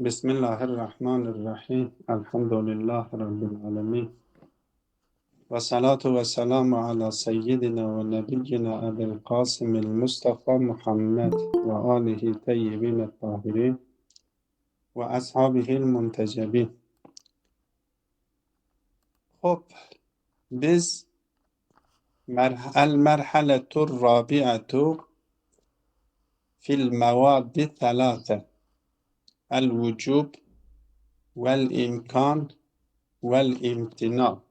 Bismillahirrahmanirrahim. Elhamdülillahi Rabbil alemin. Ve salatu ve selamu ala seyyidina ve nebiyyina Ebil Kasım'il Mustafa Muhammed ve alihi teyyibin tahirin ve ashabihil muntecebin. Hop, biz el merhaletur rabi'atu fil mevaddi thalâthe. El vücub vel imkan vel imtina.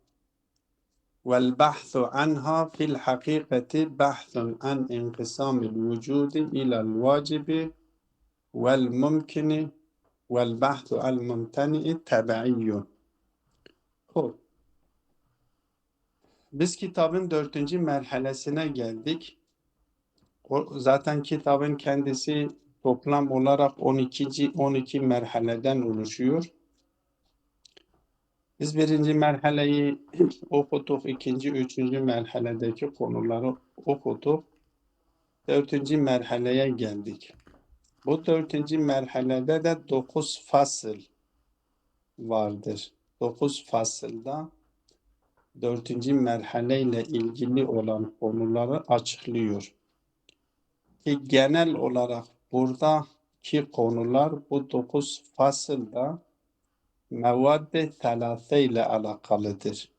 والبحث عنها في الحقيقة بحث عن انقسام الوجود إلى الواجب والممكن والبحث عن الممتنع تبعي. Hop. Biz kitabın 4. merhalesine geldik. Zaten kitabın kendisi toplam olarak 12 merhaleden oluşuyor. Biz 1. merhaleyi okuduk, 2. 3. merhaledeki konuları okuduk. 4. merhaleye geldik. Bu 4. merhalede de 9 fasıl vardır. 9 fasılda 4. merhaleyle ilgili olan konuları açıklıyor. Ki genel olarak buradaki konular bu 9 fasılda mevadde telâfe ile alakalıdır.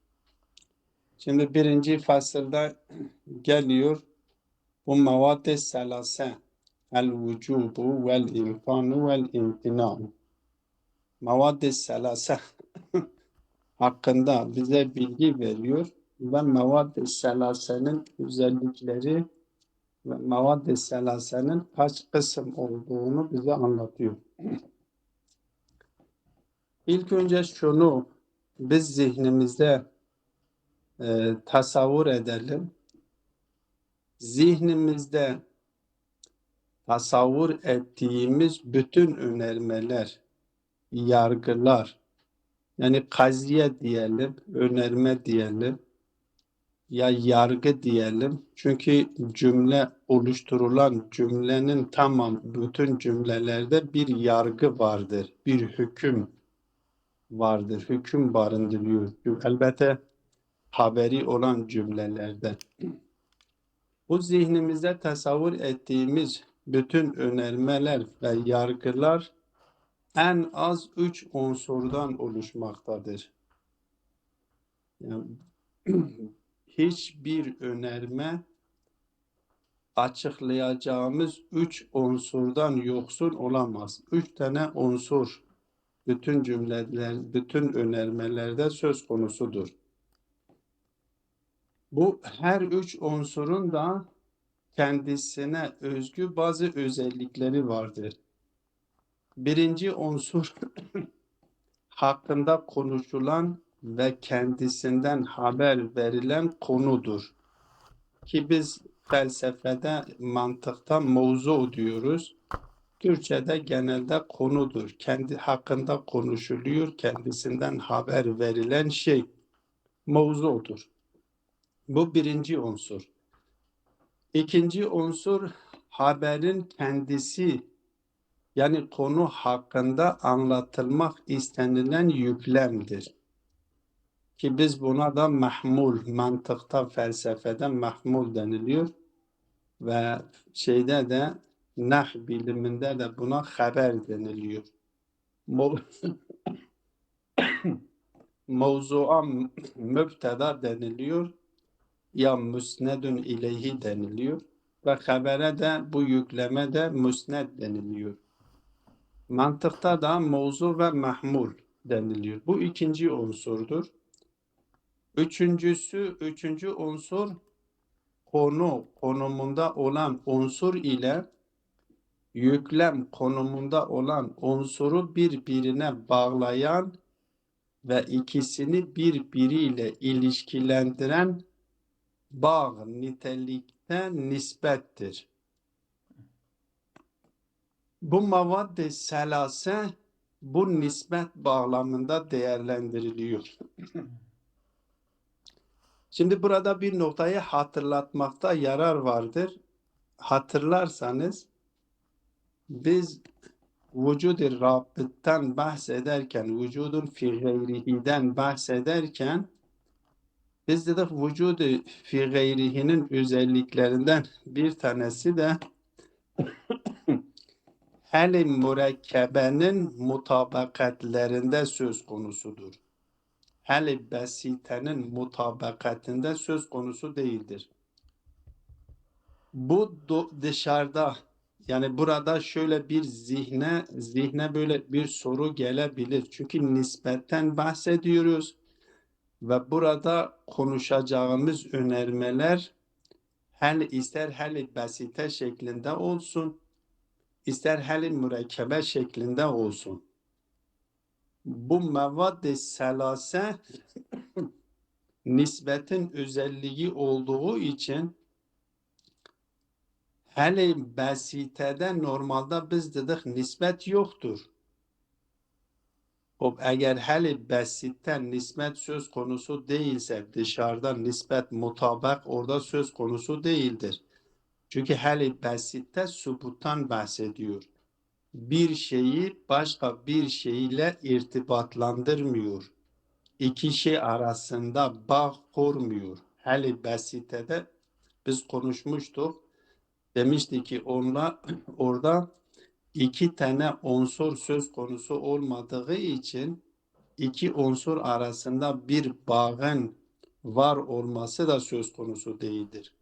Şimdi 1. fasılda geliyor bu mevadde selase. El-vücubu vel-imkanu vel-imtina'u. Mevadde selase hakkında bize bilgi veriyor ve mevadde selasenin özellikleri ve mevadde selasenin kaç kısım olduğunu bize anlatıyor. İlk önce şunu biz zihnimizde tasavvur edelim. Zihnimizde tasavvur ettiğimiz bütün önermeler, yargılar, yani kaziye diyelim, önerme diyelim, ya yargı diyelim. Çünkü cümle oluşturulan cümlenin bütün cümlelerde bir yargı vardır, bir hüküm vardır, hüküm barındırıyor. Elbette haberi olan cümlelerde. Bu zihnimizde tasavvur ettiğimiz bütün önermeler ve yargılar en az 3 unsurdan oluşmaktadır. Yani, hiçbir önerme açıklayacağımız 3 unsurdan yoksun olamaz. 3 tane unsur bütün cümleler, bütün önermelerde söz konusudur. Bu her 3 unsurun da kendisine özgü bazı özellikleri vardır. Birinci unsur hakkında konuşulan ve kendisinden haber verilen konudur. Ki biz felsefede, mantıkta mevzu diyoruz. Türkçe'de genelde konudur. Kendi hakkında konuşuluyor, kendisinden haber verilen şey mevzudur. Bu birinci unsur. İkinci unsur haberin kendisi, yani konu hakkında anlatılmak istenilen yüklemdir. Ki biz buna da mahmul, mantıkta, felsefede mahmul deniliyor. Ve şeyde de nah biliminde de buna haber deniliyor. Mevzu'a mübteda deniliyor ya müsnedün ileyhi deniliyor ve habere de bu yükleme de müsned deniliyor. Mantıkta da mevzu ve mahmul deniliyor. Bu ikinci unsurdur. Üçüncü unsur konumunda olan unsur ile yüklem konumunda olan unsuru birbirine bağlayan ve ikisini birbiriyle ilişkilendiren bağ nitelikte nispettir. Bu mevadde selase bu nispet bağlamında değerlendiriliyor. Şimdi burada bir noktayı hatırlatmakta yarar vardır. Hatırlarsanız biz vücud-i rabıttan bahsederken, vücudun fi gayrihiden bahsederken biz dedik vücud-i fi gayrihinin özelliklerinden bir tanesi de hal-i mürekkebenin mutabakatlerinde söz konusudur. Hal-i besitenin mutabakatinde söz konusu değildir. Bu dışarıda, yani burada şöyle bir zihne böyle bir soru gelebilir. Çünkü nispetten bahsediyoruz ve burada konuşacağımız önermeler ister hal-i besite şeklinde olsun, ister hal-i mürekkebe şeklinde olsun. Bu mevad-i selase nisbetin özelliği olduğu için hal-i besitede normalde biz dedik nispet yoktur. Eğer hal-i besitten nispet söz konusu değilse dışarıda nispet mutabak orada söz konusu değildir. Çünkü hal-i besitte subuttan bahsediyor. Bir şeyi başka bir şeyle irtibatlandırmıyor. İki şey arasında bağ kurmuyor. Hal-i besitede biz konuşmuştuk. Demişti ki orada iki tane unsur söz konusu olmadığı için iki unsur arasında bir bağın var olması da söz konusu değildir.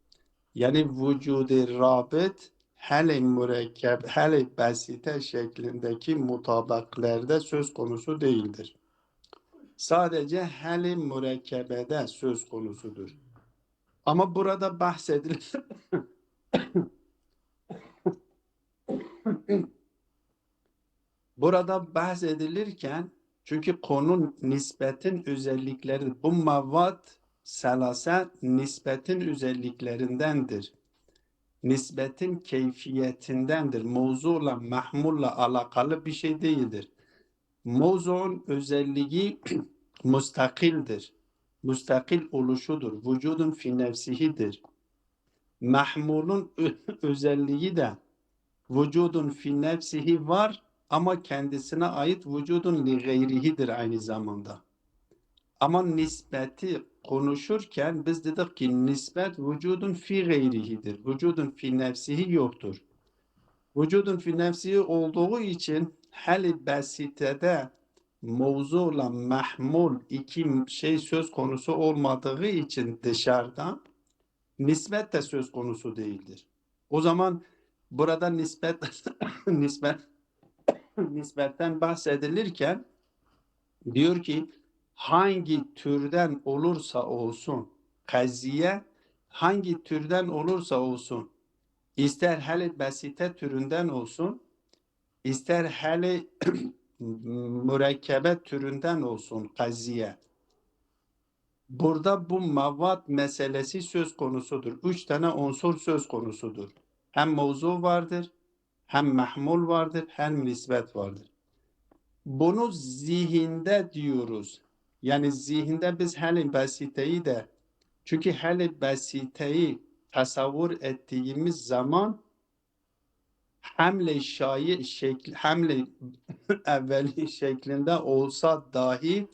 Yani vücud-i rabıt hal-i mürekkep, hal-i besite şeklindeki mutabaklarda söz konusu değildir. Sadece hal-i mürekkebede söz konusudur. Ama burada bahsedilir burada bahsedilirken çünkü konu nispetin özellikleri bu mavad selase nispetin özelliklerindendir. Nisbetin keyfiyetindendir. Mevzuyla mahmulla alakalı bir şey değildir. Mevzuun özelliği müstakildir. Müstakil oluşudur. Vücudun fi nefsihidir. Mahmulun özelliği de vücudun fi nefsihi var ama kendisine ait vücudun li gayrihidir aynı zamanda. Ama nispeti konuşurken biz dedik ki nispet vücudun fi gayrihidir. Vücudun fi nefsihi yoktur. Vücudun fi nefsihi olduğu için hal-i besitede mevzuyla mahmul iki şey söz konusu olmadığı için dışarıda nispet de söz konusu değildir. O zaman burada nispetten bahsedilirken diyor ki hangi türden olursa olsun kaziye hangi türden olursa olsun ister hal-i besite türünden olsun ister hal-i mürekkebe türünden olsun kaziye. Burada bu mavad meselesi söz konusudur. Üç tane unsur söz konusudur. Hem mevzu vardır, hem mahmul vardır, hem nispet vardır. Bunu zihinde diyoruz. Yani zihinde biz hal-i besiteyi de çünkü hal-i besiteyi tasavvur ettiğimiz zaman hamle evveli şeklinde olsa dahi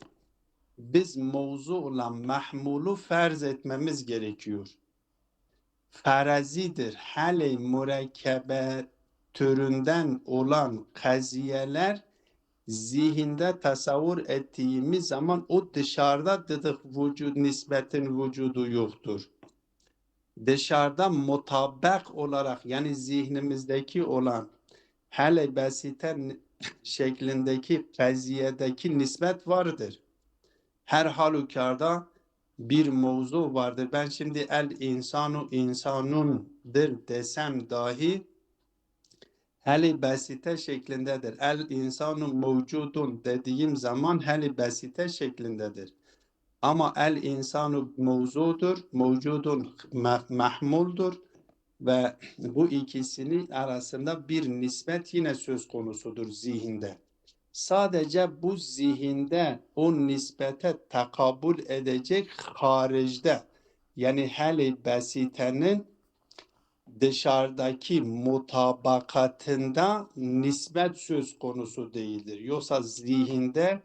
biz mevzu olan mahmulu farz etmemiz gerekiyor. Farazidir. Hal-i mürekkebe türünden olan kaziyeler zihinde tasavvur ettiğimiz zaman o dışarıda dedik vücut nisbetin vücudu yoktur. Dışarıda mutabak olarak yani zihnimizdeki olan hal-i besite şeklindeki kaziyedeki nispet vardır. Her halükarda bir mevzu vardır. Ben şimdi el insanu insanundur desem dahi hal-i besite şeklindedir. El insanu mevcudun dediğim zaman hal-i besite şeklindedir. Ama el insanu mevzudur, mevcudun mahmuldur ve bu ikisinin arasında bir nispet yine söz konusudur zihinde. Sadece bu zihinde o nispete takabül edecek haricde yani hal-i besitenin dışarıdaki mutabakatında nispet söz konusu değildir. Yoksa zihinde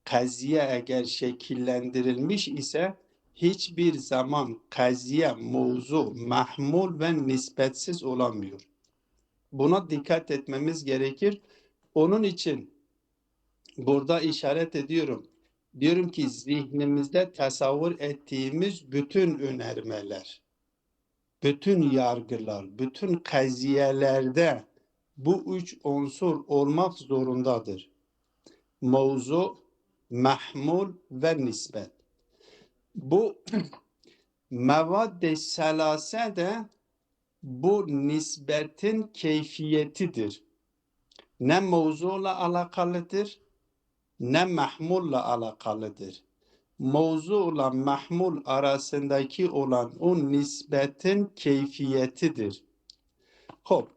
kaziye eğer şekillendirilmiş ise hiçbir zaman kaziye, mevzu, mahmul ve nispetsiz olamıyor. Buna dikkat etmemiz gerekir. Onun için burada işaret ediyorum. Diyorum ki zihnimizde tasavvur ettiğimiz bütün önermeler, bütün yargılar, bütün kaziyelerde bu üç unsur olmak zorundadır. Mevzu, mahmul ve nispet. Bu mevad-i selase de bu nisbetin keyfiyetidir. Ne mevzuyla alakalıdır, ne mahmulla alakalıdır. Mevzuyla mahmul arasındaki olan o nisbetin keyfiyetidir. Hop.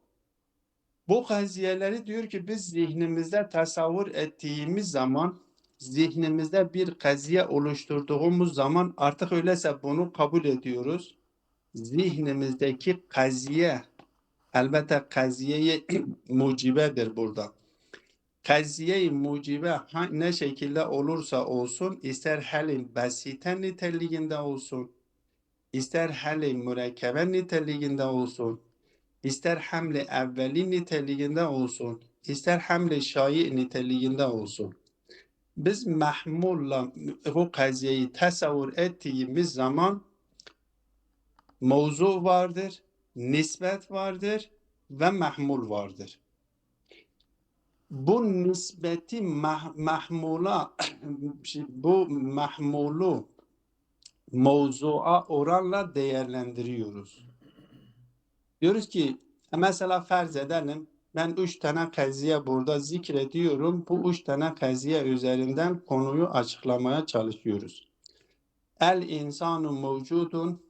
Bu kaziyeleri diyor ki biz zihnimizde tasavvur ettiğimiz zaman, zihnimizde bir kaziye oluşturduğumuz zaman artık öyleyse bunu kabul ediyoruz. Zihnimizdeki kaziye, elbette kaziye-i mucibedir burada. Kaziye-i mucibe ne şekilde olursa olsun, ister hal-i basite niteliğinde olsun, ister hal-i mürekkebe niteliğinde olsun, İster hamle evveli niteliğinde olsun, ister hamle şai niteliğinde olsun. Biz mahmulla bu kaziyeyi tasavvur ettiğimiz zaman mevzu vardır, nispet vardır ve mahmul vardır. Bu nispeti mahmula, bu mahmulu mevzua oranla değerlendiriyoruz. Diyoruz ki mesela farz edelim ben 3 tane kaziye burada zikrediyorum. Bu 3 tane kaziye üzerinden konuyu açıklamaya çalışıyoruz. El insanu mevcudun,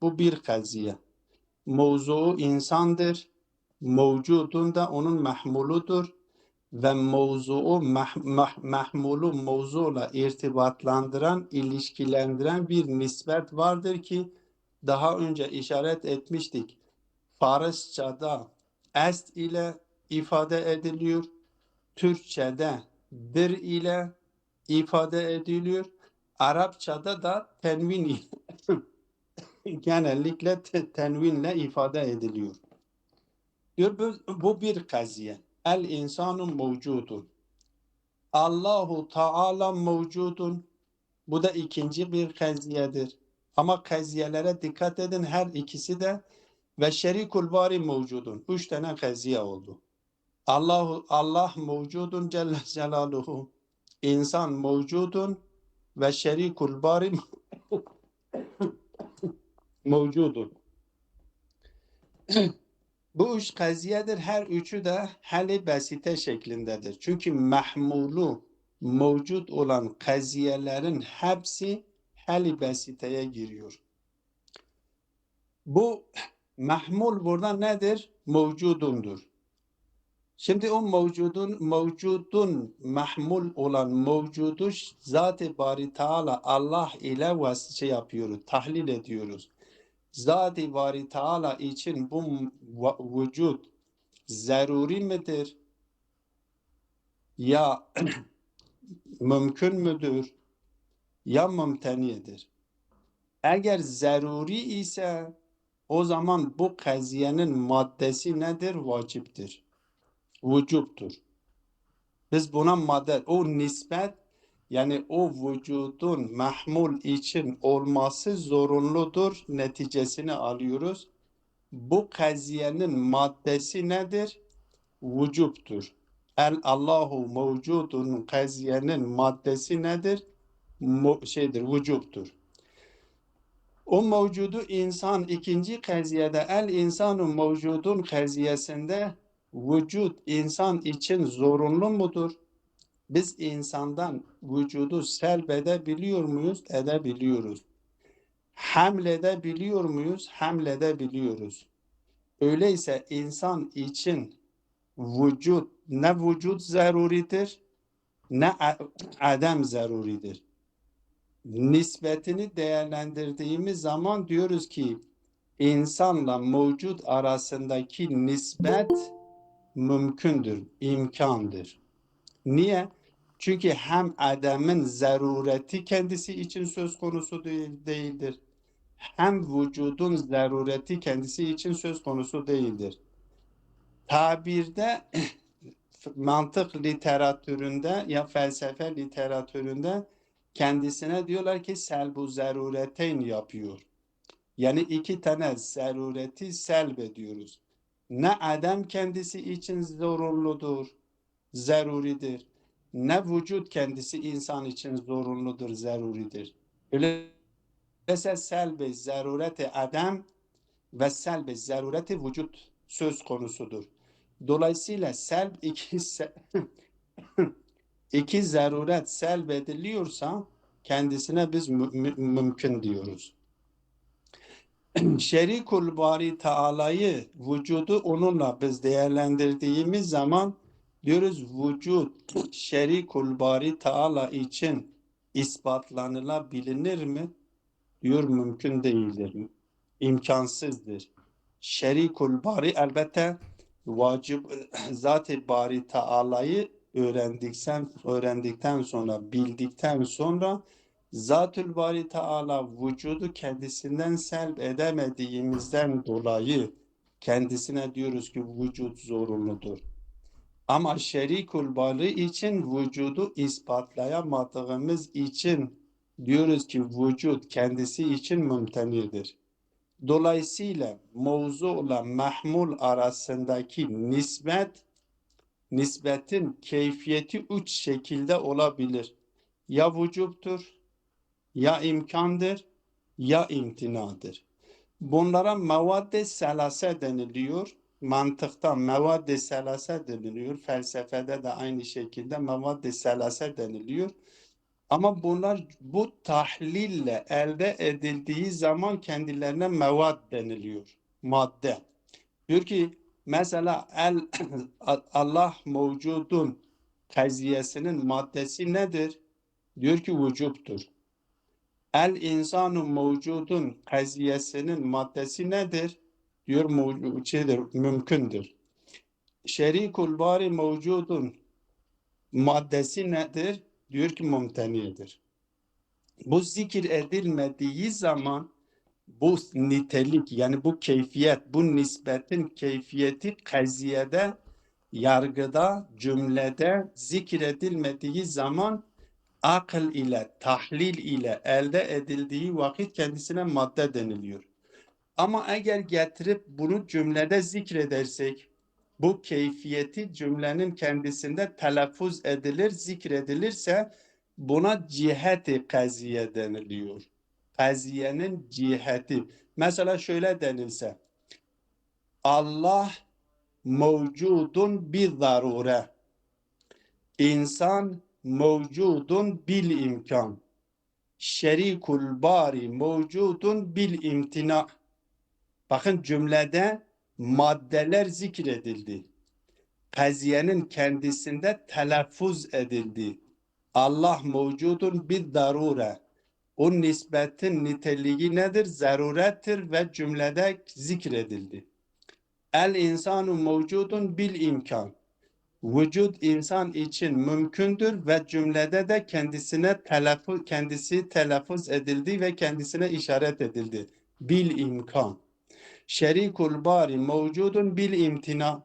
bu bir kaziye. Mevzuu insandır. Mevcudun da onun mahmuludur. Ve mevzuu mahmulu mevzuyla irtibatlandıran, ilişkilendiren bir nispet vardır ki daha önce işaret etmiştik. Farsçada est ile ifade ediliyor. Türkçede dir ile ifade ediliyor. Arapçada da tenvin genellikle tenvinle ifade ediliyor. Diyor bu bir kaziye. El insanu mevcudun. Allahu Teala mevcudun. Bu da ikinci bir kaziyedir. Ama kaziyelere dikkat edin, her ikisi de ve şerikul bari mevcudun. 3 tane kaziye oldu. Allah mevcudun Celle Celaluhu. İnsan mevcudun ve şerikul bari mevcudun. Bu üç kaziyedir. Her üçü de hal-i basite şeklindedir. Çünkü mahmulu mevcut olan kaziyelerin hepsi hal-i basiteye giriyor. Bu mahmul burada nedir? Mevcudundur. Şimdi o mevcudun mahmul olan mevcudu Zat-ı Bari Teala Allah ile şey yapıyoruz, tahlil ediyoruz. Zat-ı Bari Teala için bu vücut zaruri midir? Ya mümkün müdür? Ya mümtenidir? Eğer zaruri ise o zaman bu kaziyenin maddesi nedir? Vaciptir. Vücuptur. Biz buna madde, o nispet yani o vücudun mahmul için olması zorunludur neticesini alıyoruz. Bu kaziyenin maddesi nedir? Vücuptur. Allahu mevcudun kaziyenin maddesi nedir? Vücuptur. O mevcudu insan ikinci kaziyede el insanu mevcudun kaziyesinde vücut insan için zorunlu mudur? Biz insandan vücudu selbedebiliyor muyuz? Edebiliyoruz. Hamledebiliyor muyuz? Hamledebiliyoruz. Öyleyse insan için ne vücut zaruridir ne adem zaruridir. Nispetini değerlendirdiğimiz zaman diyoruz ki insanla mevcut arasındaki nispet mümkündür, imkandır. Niye? Çünkü hem adamın zarureti kendisi için söz konusu değildir. Hem vücudun zarureti kendisi için söz konusu değildir. Tabirde mantık literatüründe ya felsefe literatüründe kendisine diyorlar ki selbu zarureteyn yapıyor. Yani iki tane zarureti selb ediyoruz. Ne adam kendisi için zorunludur, zaruridir. Ne vücut kendisi insan için zorunludur, zaruridir. Öyleyse selb-i zarureti adam ve selb-i zarureti vücut söz konusudur. Dolayısıyla selb iki zaruret selb ediliyorsa kendisine biz mümkün diyoruz. Şerikul Bari Teala'yı, vücudu onunla biz değerlendirdiğimiz zaman diyoruz vücut Şerikul Bari Teala için ispatlanılabilir mi? Diyor mümkün değildir. İmkansızdır. Şerikul Bari elbette vacip zat-ı Bari Teala'yı öğrendikten sonra, bildikten sonra Zat-ül Bari Teala vücudu kendisinden selb edemediğimizden dolayı kendisine diyoruz ki vücut zorunludur. Ama şerikul bari için vücudu ispatlayamadığımız için diyoruz ki vücut kendisi için mümtenidir. Dolayısıyla mevzuyla mahmul arasındaki nisbetin keyfiyeti üç şekilde olabilir. Ya vücuttur, ya imkandır, ya imtinadır. Bunlara mevadde selase deniliyor. Mantıkta mevadde selase deniliyor. Felsefede de aynı şekilde mevadde selase deniliyor. Ama bunlar bu tahlille elde edildiği zaman kendilerine mevad deniliyor. Madde. Diyor ki mesela Allah mevcudun kaziyesinin maddesi nedir? Diyor ki vücuttur. El insanu mevcudun kaziyesinin maddesi nedir? Diyor mümkündür. Şerikul bari mevcudun maddesi nedir? Diyor ki mumtenidir. Bu zikir edilmediği zaman bu nitelik yani bu keyfiyet, bu nisbetin keyfiyeti kaziyede, yargıda, cümlede zikredilmediği zaman akıl ile, tahlil ile elde edildiği vakit kendisine madde deniliyor. Ama eğer getirip bunu cümlede zikredersek, bu keyfiyeti cümlenin kendisinde telaffuz edilir, zikredilirse buna ciheti kaziye deniliyor. Kaziyenin ciheti. Mesela şöyle denilse, Allah mevcudun bir zarure. İnsan mevcudun bil imkan. Şerikul bari mevcudun bil imtina. Bakın cümlede maddeler zikredildi. Kaziyenin kendisinde telaffuz edildi. Allah mevcudun bir darure. O nisbetin niteliği nedir? Zarurettir ve cümlede zikredildi. El insanu mevcudun bil imkan. Vücut insan için mümkündür ve cümlede de kendisi telaffuz edildi ve kendisine işaret edildi. Bil imkan. Şerikul bari mevcudun bil imtina.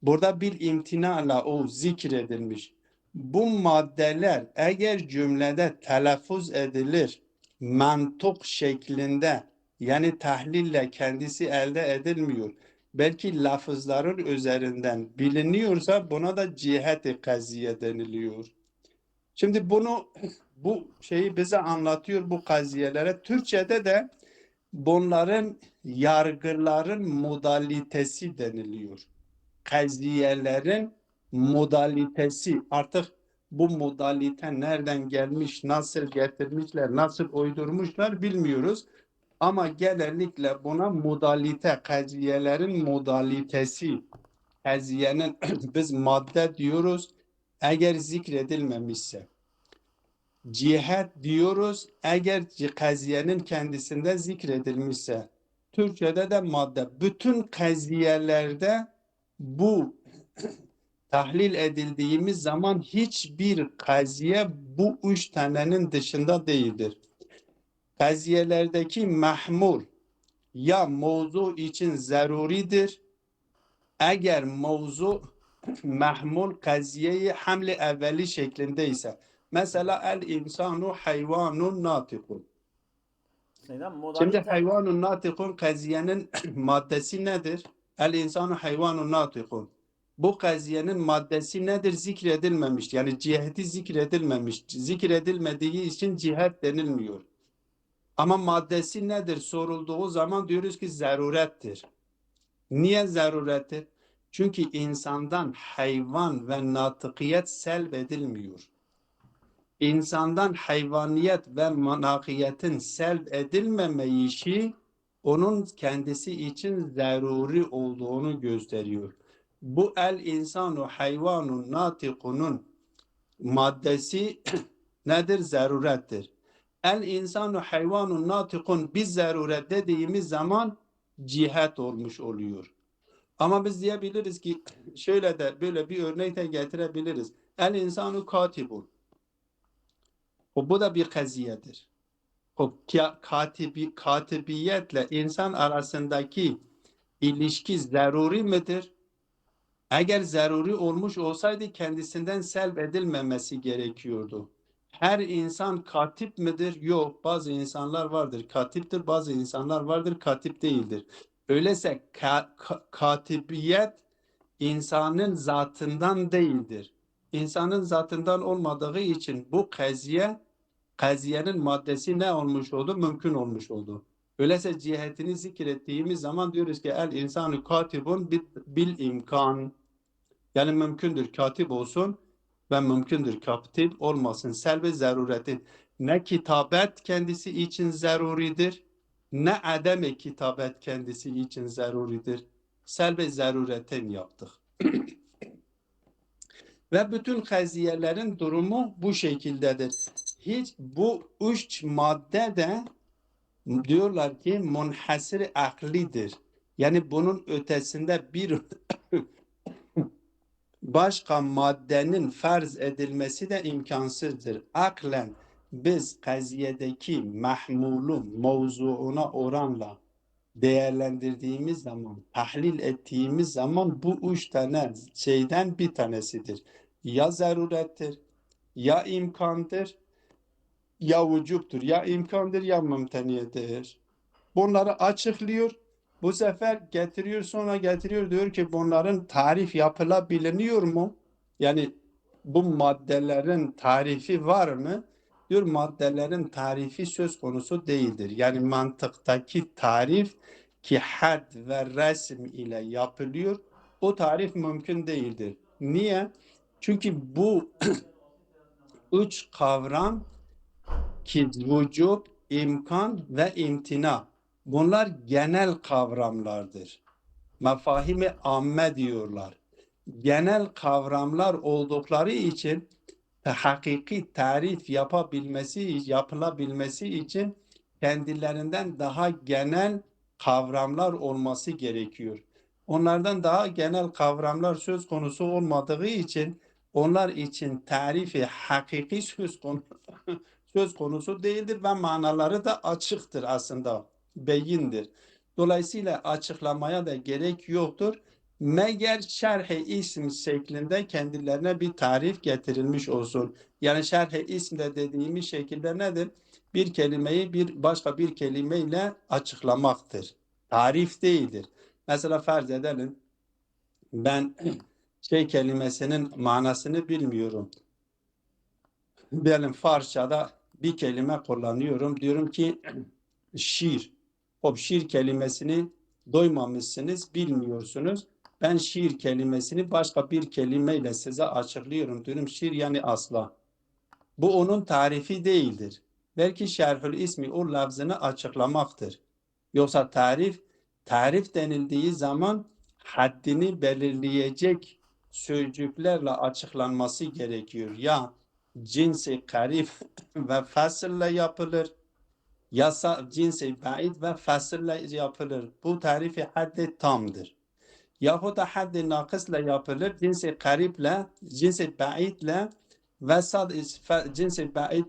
Burada bil imtinayla o zikredilmiş. Bu maddeler eğer cümlede telaffuz edilir, mantık şeklinde yani tahlille kendisi elde edilmiyor. Belki lafızların üzerinden biliniyorsa buna da cihet-i kaziye deniliyor. Şimdi bu şeyi bize anlatıyor bu kaziyelere. Türkçe'de de bunların yargıların modalitesi deniliyor. Kaziyelerin modalitesi. Artık bu modalite nereden gelmiş, nasıl getirmişler, nasıl uydurmuşlar bilmiyoruz. Ama genellikle buna modalite, kaziyelerin modalitesi. Kaziyenin biz madde diyoruz eğer zikredilmemişse. Cihet diyoruz eğer kaziyenin kendisinde zikredilmişse. Türkçe'de de madde. Bütün kaziyelerde bu tahlil edildiğimiz zaman hiçbir kaziye bu üç tanenin dışında değildir. Kaziyelerdeki mahmul ya mevzu için zaruridir. Eğer mevzu mahmul kaziyeyi hamle evveli şeklindeyse. Mesela el insanu hayvanun natikun. Neden? Şimdi Modalite hayvanun natikun kaziyenin maddesi nedir? El insanu hayvanun natikun. Bu kaziyenin maddesi nedir? Zikredilmemiş. Yani ciheti zikredilmemiş. Zikredilmediği için cihet denilmiyor. Ama maddesi nedir sorulduğu zaman diyoruz ki zarurettir. Niye zarurettir? Çünkü insandan hayvan ve natıkiyet selvedilmiyor. İnsandan hayvaniyet ve manakiyetin selb edilmemeyişi onun kendisi için zaruri olduğunu gösteriyor. Bu el insanu hayvanun natikunun maddesi nedir? Zarurettir. El insanu hayvanun natikun biz zaruret dediğimiz zaman cihet olmuş oluyor. Ama biz diyebiliriz ki şöyle de böyle bir örnek de getirebiliriz. El insanu katibun. Bu da bir kaziyedir. Katibiyetle insan arasındaki ilişki zaruri midir? Eğer zaruri olmuş olsaydı kendisinden selb edilmemesi gerekiyordu. Her insan katip midir? Yok. Bazı insanlar vardır. Katiptir. Bazı insanlar vardır. Katip değildir. Öyleyse katibiyet insanın zatından değildir. İnsanın zatından olmadığı için bu kaziyenin maddesi ne olmuş oldu? Mümkün olmuş oldu. Öyleyse cihetini zikrettiğimiz zaman diyoruz ki el insanu katibun bil imkan. Yani mümkündür katip olsun ve mümkündür katip olmasın. Selve zaruretin. Ne kitabet kendisi için zaruridir, ne ademe kitabet kendisi için zaruridir. Selve zaruretin yaptık. Ve bütün kaziyelerin durumu bu şekildedir. Hiç bu üç madde de diyorlar ki munhasır aklidir. Yani bunun ötesinde bir başka maddenin farz edilmesi de imkansızdır. Aklen biz kaziyedeki mahmulun mevzuuna oranla değerlendirdiğimiz zaman, tahlil ettiğimiz zaman bu üç tane şeyden bir tanesidir. Ya zarurettir, ya imkandır, ya vücuptur, ya imkandır, ya mümteniyedir. Bunları açıklıyor. Bu sefer getiriyor sonra getiriyor diyor ki bunların tarif yapılabiliyor mu? Yani bu maddelerin tarifi var mı? Diyor maddelerin tarifi söz konusu değildir. Yani mantıktaki tarif ki had ve resim ile yapılıyor. O tarif mümkün değildir. Niye? Çünkü bu üç kavram ki vücub, imkan ve imtina. Bunlar genel kavramlardır. Mefahimi amme diyorlar. Genel kavramlar oldukları için hakiki tarif yapılabilmesi için kendilerinden daha genel kavramlar olması gerekiyor. Onlardan daha genel kavramlar söz konusu olmadığı için onlar için tarifi hakiki söz konusu değildir ve manaları da açıktır aslında, beyindir. Dolayısıyla açıklamaya da gerek yoktur. Meğer şerh-i isim şeklinde kendilerine bir tarif getirilmiş olsun. Yani şerh-i isimde dediğimiz şekilde nedir? Bir kelimeyi başka bir kelimeyle açıklamaktır. Tarif değildir. Mesela farz edelim ben şey kelimesinin manasını bilmiyorum. Diyelim Farsçada bir kelime kullanıyorum. Diyorum ki şiir. O şiir kelimesini doymamışsınız, bilmiyorsunuz. Ben şiir kelimesini başka bir kelimeyle size açıklıyorum. Diyorum şiir yani asla. Bu onun tarifi değildir. Belki şerhül ismi o lafzını açıklamaktır. Yoksa tarif denildiği zaman haddini belirleyecek sözcüklerle açıklanması gerekiyor. Ya cinsi karif ve fasılle yapılır Yasa cinsi ba'id ve fasılla yapılır. Bu tarifi haddi tamdır. Yahut da haddi nakısla yapılır. Cinsi kariple, cinsi ba'idle ve cinsi ba'id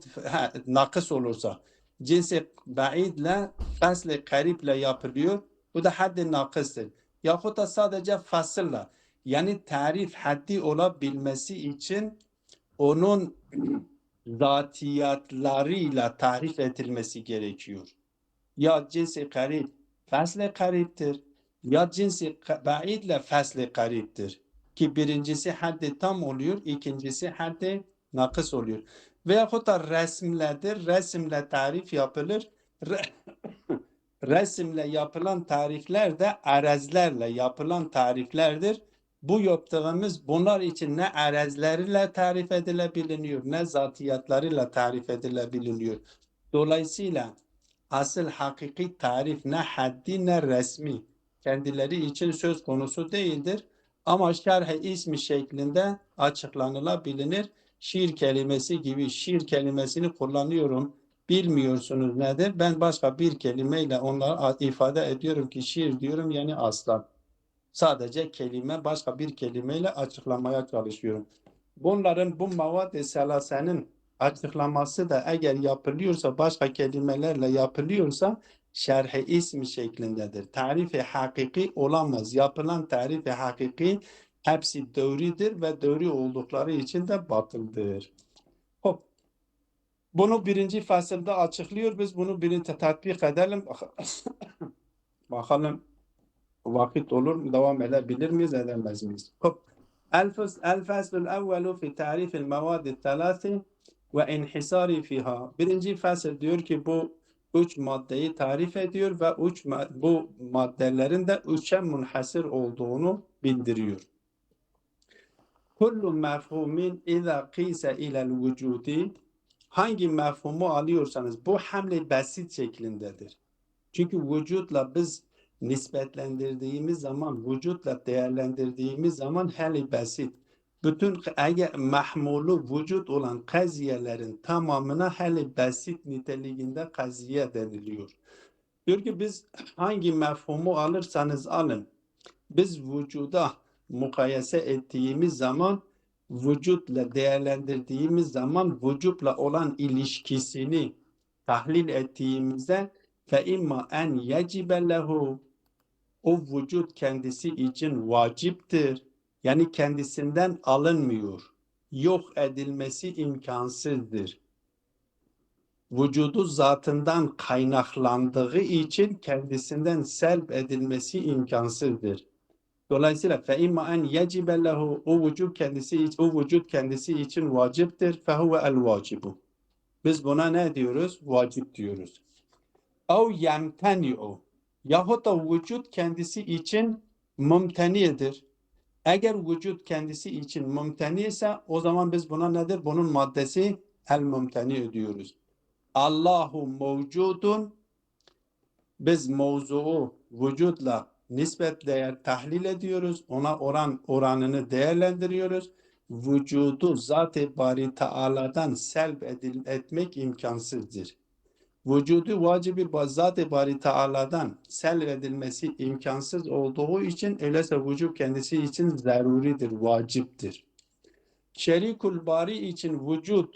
nakıs olursa cinsi ba'idle fasli kariple yapılıyor. Bu da haddi nakıstır. Yahut da sadece fasılla, yani tarif haddi olabilmesi için onun zatiyatlarıyla tarif edilmesi gerekiyor. Ya cinsi karib fasle kariptir, ya cinsi ba'idle fasle kariptir. Ki birincisi haddi tam oluyor, ikincisi haddi nakıs oluyor. Veyahut da resimledir, resimle tarif yapılır. Resimle yapılan tarifler de arezlerle yapılan tariflerdir. Bu yaptığımız bunlar için ne arezleriyle tarif edilebiliyor, ne zatiyatlarıyla tarif edilebiliyor. Dolayısıyla asıl hakiki tarif ne haddi ne resmi kendileri için söz konusu değildir. Ama şerh-i ismi şeklinde açıklanılabilir. Şiir kelimesi gibi şiir kelimesini kullanıyorum. Bilmiyorsunuz nedir? Ben başka bir kelimeyle onları ifade ediyorum ki şiir diyorum yani aslan. Sadece kelime başka bir kelimeyle açıklamaya çalışıyorum. Bunların bu mavad-ı selasenin açıklaması da eğer yapılıyorsa başka kelimelerle yapılıyorsa şerh-i ismi şeklindedir. Tarifi hakiki olamaz. Yapılan tarifi hakiki hepsi doğrudur ve doğru oldukları için de batıldır. Hop. Bunu birinci fasılda açıklıyor. Biz bunu birinci tatbik edelim. Bakalım vakit olur mu? Devam edebilir miyiz? Edemez miyiz? Hop. El-faslul evvelu fi tarifil mevadi thalâthi ve inhisari fiha. Birinci fasıl diyor ki bu üç maddeyi tarif ediyor ve bu maddelerin de üçe munhasır olduğunu bildiriyor. Kullu mefhumin izâ qîse ilel vücudi. Hangi mefhumu alıyorsanız bu hamle basit şeklindedir. Çünkü vücutla biz nispetlendirdiğimiz zaman, vücutla değerlendirdiğimiz zaman hali basit. Bütün eğer mahmulu vücut olan kaziyelerin tamamına hali basit niteliğinde kaziye deniliyor. Diyor ki biz hangi mefhumu alırsanız alın. Biz vücuda mukayese ettiğimiz zaman, vücutla değerlendirdiğimiz zaman vücutla olan ilişkisini tahlil ettiğimizde fe imma en yecibe lehu, o vücut kendisi için vaciptir. Yani kendisinden alınmıyor. Yok edilmesi imkansızdır. Vücudu zatından kaynaklandığı için kendisinden selb edilmesi imkansızdır. Dolayısıyla fe imma en yecibe lehu, o vücut kendisi için vaciptir. Fe huve el vacibu. Biz buna ne diyoruz? Vacip diyoruz. Ev yemteni'u, yahut da vücut kendisi için mümtenidir. Eğer vücut kendisi için mümteni ise o zaman biz buna nedir? Bunun maddesi el mümteni diyoruz. Allahu mevcudun, biz mevzuu vücutla nispet değer tahlil ediyoruz. Ona oranını değerlendiriyoruz. Vücudu zat-ı bari Teala'dan selb etmek imkansızdır. Vücudu vacibi zat-ı bari Teala'dan selb edilmesi imkansız olduğu için öyleyse vücut kendisi için zaruridir, vaciptir. Şerikul bari için vücut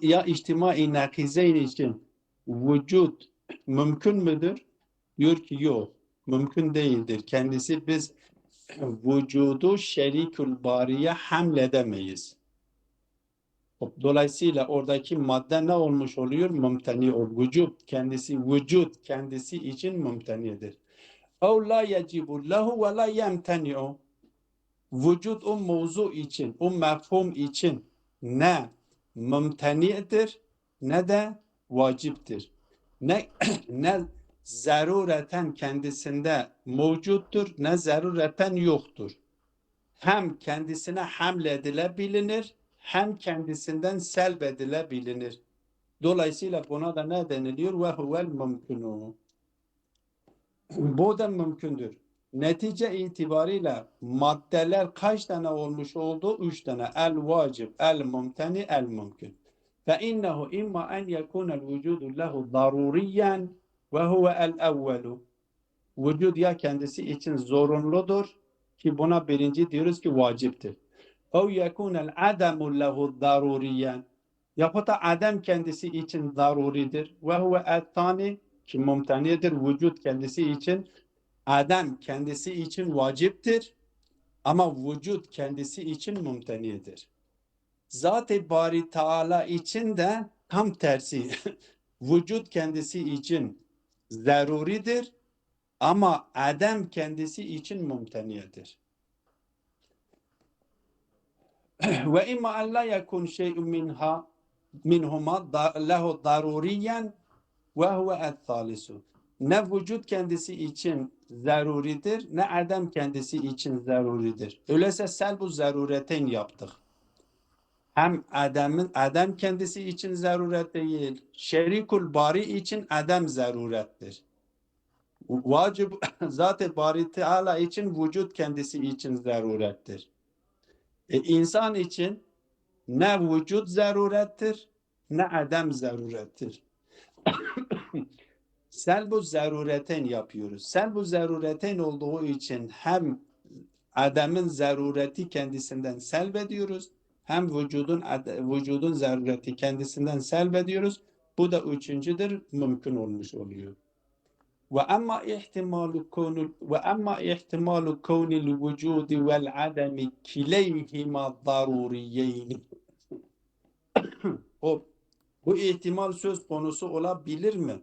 ya içtimai nakizeyn için vücut mümkün müdür? Diyor ki yok, mümkün değildir. Kendisi biz vücudu şerikul bariye hamledemeyiz. Dolayısıyla oradaki madde ne olmuş oluyor? Mümteni o. Vücut kendisi için mümtenidir. Ev la yecibu lehu ve la yemteni'u. Vücut o mevzu için, o mefhum için ne mümtenidir ne de vaciptir. Ne zarureten kendisinde mevcuttur, ne zarureten yoktur. Hem kendisine hamledilebilir, hem kendisinden selbedilebilir. Dolayısıyla buna da ne deniliyor? Ve huvel mümkünü. Bu da mümkündür. Netice itibariyle maddeler kaç tane olmuş oldu? 3 tane. El vacib, el mümteni, el mümkün. فَاِنَّهُ اِمَّا اَنْ يَكُونَ الْوُجُودُ لَهُ ضَرُورِيًّا وَهُوَ الْاَوَّلُ. Vücut ya kendisi için zorunludur ki buna birinci diyoruz ki vaciptir. اَوْ يَكُونَ الْعَدَمُ لَهُ ضَرُورِيًّا. Yahut da adem kendisi için zaruridir. وَهُوَ الثَّانِ ki mumtanidir. Vücut kendisi için, adem kendisi için vaciptir. Ama vücut kendisi için mumtanidir. Zat-ı Bari Teala için de tam tersi. Vücut kendisi için zaruridir ama adem kendisi için mumtanidir. Ve imma en la yekun şey'un minhuma lehu daruriyen ve huve el-thalisu. Ne vücut kendisi için zaruridir, ne adem kendisi için zaruridir. Öyleyse selbu zarureteyn yaptık. Hem adem kendisi için zaruret değil, şerikul bari için adem zarurettir. Vacib zat-ı bari Teala için vücut kendisi için zarurettir. İnsan için ne vücut zarurettir, ne adem zarurettir. Selbu zarureten yapıyoruz. Selbu zarureten olduğu için hem ademin zarureti kendisinden selbediyoruz, hem vücudun zarureti kendisinden selbediyoruz. Bu da üçüncüdür, mümkün olmuş oluyor. وأما احتمال كون الوجود والعدم كليهما ضروريين. Bu ihtimal söz konusu olabilir mi?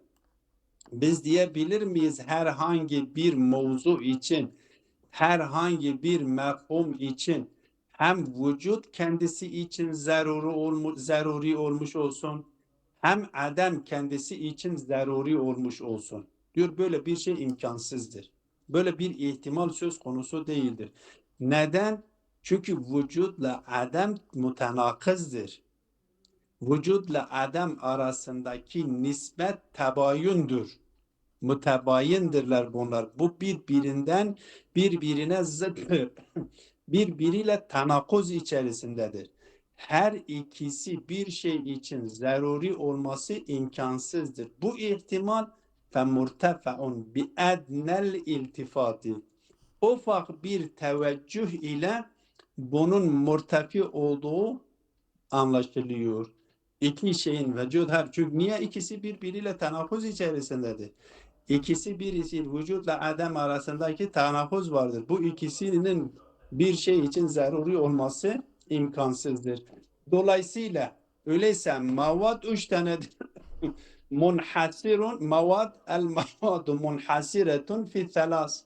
Biz diyebilir miyiz herhangi bir mevzu için, herhangi bir mefhum için hem vücut kendisi için zaruri olmuş olsun, hem adem kendisi için zaruri olmuş olsun. Diyor böyle bir şey imkansızdır. Böyle bir ihtimal söz konusu değildir. Neden? Çünkü vücutla adem mutenakızdır. Vücutla adem arasındaki nispet tebayündür. Mütebayindirler bunlar. Bu birbirine zıttır. Birbiriyle tenakuz içerisindedir. Her ikisi bir şey için zaruri olması imkansızdır. Bu ihtimal femurtefeun bi adnel iltifati. Ufak bir teveccüh ile bunun murtefi olduğu anlaşılıyor. İki şeyin vücut çünkü niye ikisi birbiriyle tenakuz içerisindedir? Birisi vücutla adem arasındaki tenakuz vardır. Bu ikisinin bir şey için zaruri olması imkansızdır. Dolayısıyla öyleyse mavad üç tanedir. Munhasirun mavad el mavadu munhasiretun fi thalas.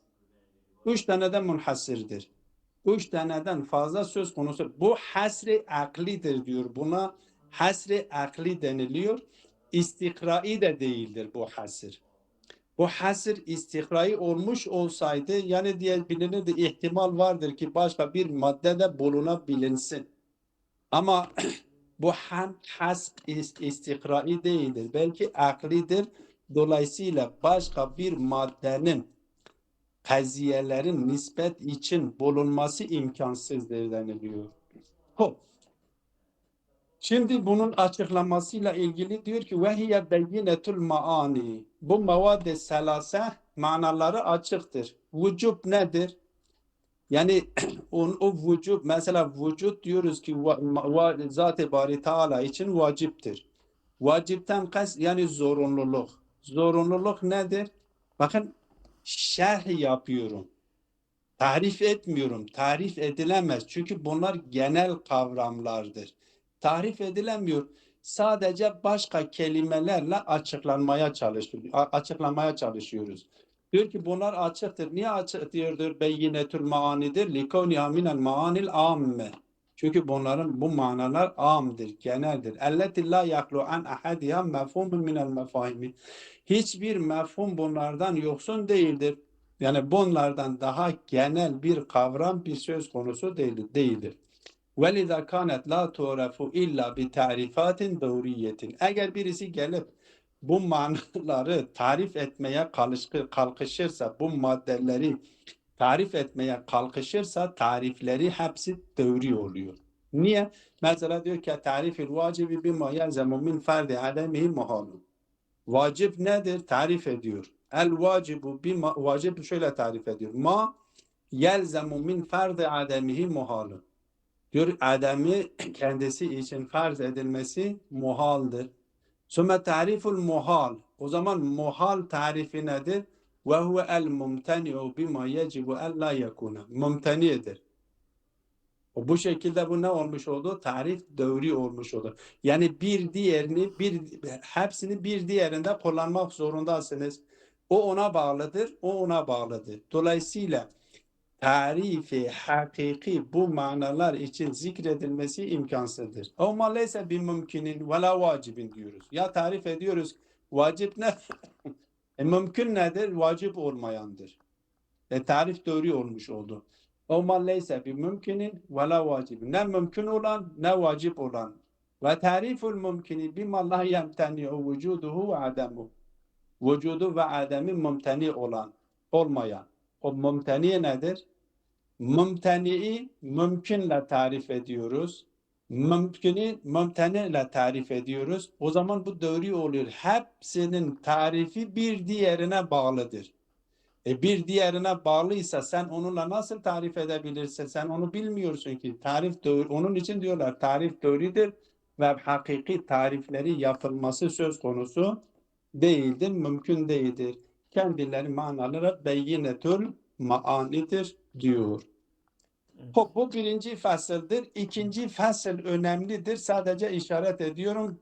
Üç tane de munhasirdir. Üç taneden fazla söz konusu. Bu hasri aklidir diyor. Buna hasri akli deniliyor. İstikrai de değildir bu hasır. Bu hasır istikrai olmuş olsaydı yani diye bilinirdi, ihtimal vardır ki başka bir maddede bulunabilinsin. Ama bu istikrai değildir. Belki aklidir. Dolayısıyla başka bir maddenin kaziyelerin nispet için bulunması imkansızdır deniliyor. Şimdi bunun açıklamasıyla ilgili diyor ki vehiye beyinetul maani. Bu mevad-ı selase manaları açıktır. Vücub nedir? Yani o vücub, mesela vücut diyoruz ki Zat-ı Bari Teala için vaciptir. Vacipten kas yani zorunluluk. Zorunluluk nedir? Bakın şerh yapıyorum. Tarif etmiyorum. Tarif edilemez. Çünkü bunlar genel kavramlardır. Tarif edilemiyor. Sadece başka kelimelerle açıklamaya çalışıyoruz. Diyor ki bunlar açıktır. Niye açık diyordur? Beyinetül maanidir. Likavniha minel maanil amme. Çünkü bunların bu manalar amdır, geneldir. Elleti la yaklu an ahadiha mefhumun minel mefahimi. Hiçbir mefhum bunlardan yoksun değildir. Yani bunlardan daha genel bir kavram, bir söz konusu değildir. وَلِذَا كَانَتْ لَا تُعْرَفُ اِلَّا بِتَعْرِفَاتٍ دَوْرِيَّةٍ. Eğer birisi gelip bu manaları tarif etmeye kalkışırsa, bu maddeleri tarif etmeye kalkışırsa tarifleri hepsi devri oluyor. Niye? Mesela diyor ki tarifil vacibi bima yelzemu min ferdi ademihi muhalun. Vacip nedir? Tarif ediyor. El vacibu bima, vacip şöyle tarif ediyor. Ma yelzemu min ferdi ademihi muhalun. Diyor ademi kendisi için farz edilmesi muhaldır. Sümme tariful muhal. O zaman muhal tarifi nedir? Ve huve el mumteni'u bima yecibu en la yekuna. Mumteni'dir. O bu şekilde bu ne olmuş oldu? Tarif dövri olmuş oldu. Yani bir diğerini hepsini bir diğerinde kullanmak zorundasınız. O ona bağlıdır, o ona bağlıdır. Dolayısıyla tarifi hakiki bu manalar için zikredilmesi imkansızdır. Ama leyse bir mümkinin ve la vacibin diyoruz. Ya tarif ediyoruz vacip ne? Mümkün nedir? Vacip olmayandır. Tarif doğru olmuş oldu. Ama leyse bir mümkinin ve la vacibin. Ne mümkün olan ne vacip olan. Ve tariful mümkini bima la yemteni'u vücuduhu ve ademu. Vücudu ve ademi mümteni olan, olmayan. O mümteni nedir? Mümteni'i mümkünle tarif ediyoruz. Mümkünü mümteni'yle tarif ediyoruz. O zaman bu doğru oluyor. Hepsinin tarifi bir diğerine bağlıdır. Bir diğerine bağlıysa sen onunla nasıl tarif edebilirsin? Sen onu bilmiyorsun ki. Tarif doğru. Onun için diyorlar tarif doğrudur ve hakiki tarifleri yapılması söz konusu değildir, mümkün değildir. Kendileri manaları beyinetül maanidir diyor. Bu birinci fasıldır. İkinci fasıl önemlidir. Sadece işaret ediyorum.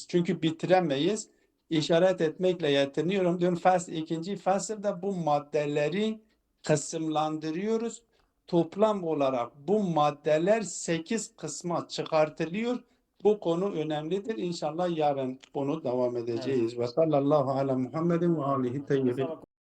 Çünkü bitiremeyiz. İşaret etmekle yetiniyorum. Diyorum ikinci fasılda bu maddeleri kısımlandırıyoruz. Toplam olarak bu maddeler 8 kısma çıkartılıyor. Bu konu önemlidir. İnşallah yarın bunu devam edeceğiz. Ve sallallahu ala Muhammedin ve alihi teyyibin.